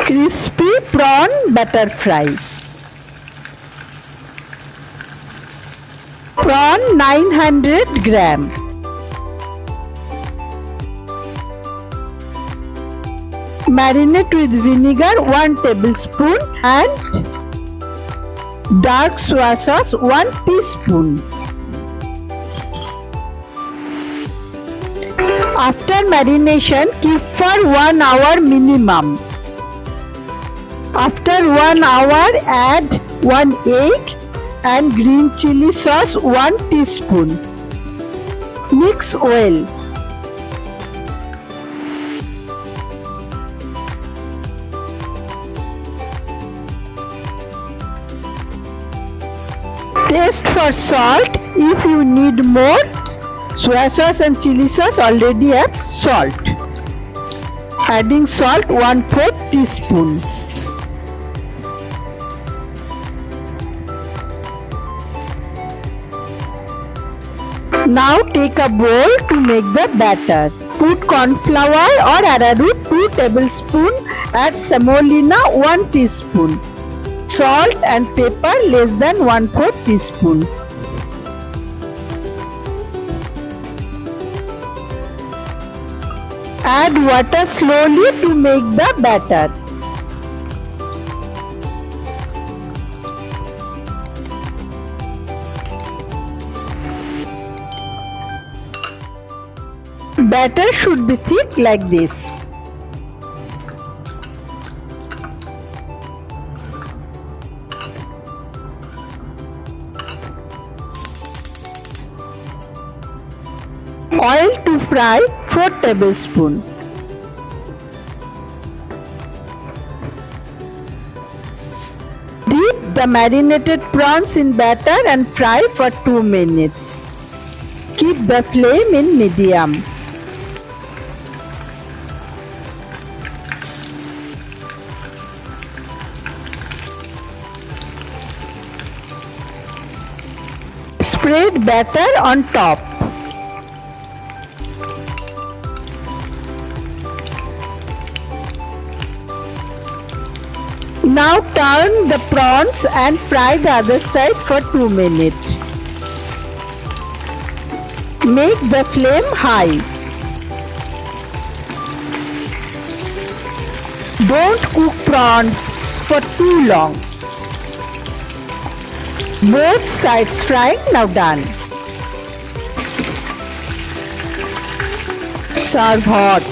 Crispy prawn batter fry. Prawn 900 gram. Marinate with vinegar 1 tablespoon and dark soya sauce 1 teaspoon. After marination, keep for 1 hour minimum. After 1 hour, add 1 egg and green chilli sauce 1 teaspoon. Mix well. Taste for salt if you need more. Soya sauce and chili sauce already have salt. Adding salt 1/4 teaspoon. Now take a bowl to make the batter. Put cornflour or arrowroot 2 tablespoons. Add semolina 1 teaspoon. Salt and pepper less than 1/4 teaspoon. Add water slowly to make the batter. Batter should be thick like this. Oil to fry 4 tablespoons. Dip the marinated prawns in batter and fry for 2 minutes. Keep the flame in medium. Spread batter on top. Now turn the prawns and fry the other side for 2 minutes. Make the flame high. Don't cook prawns for too long. Both sides frying now done. Serve hot.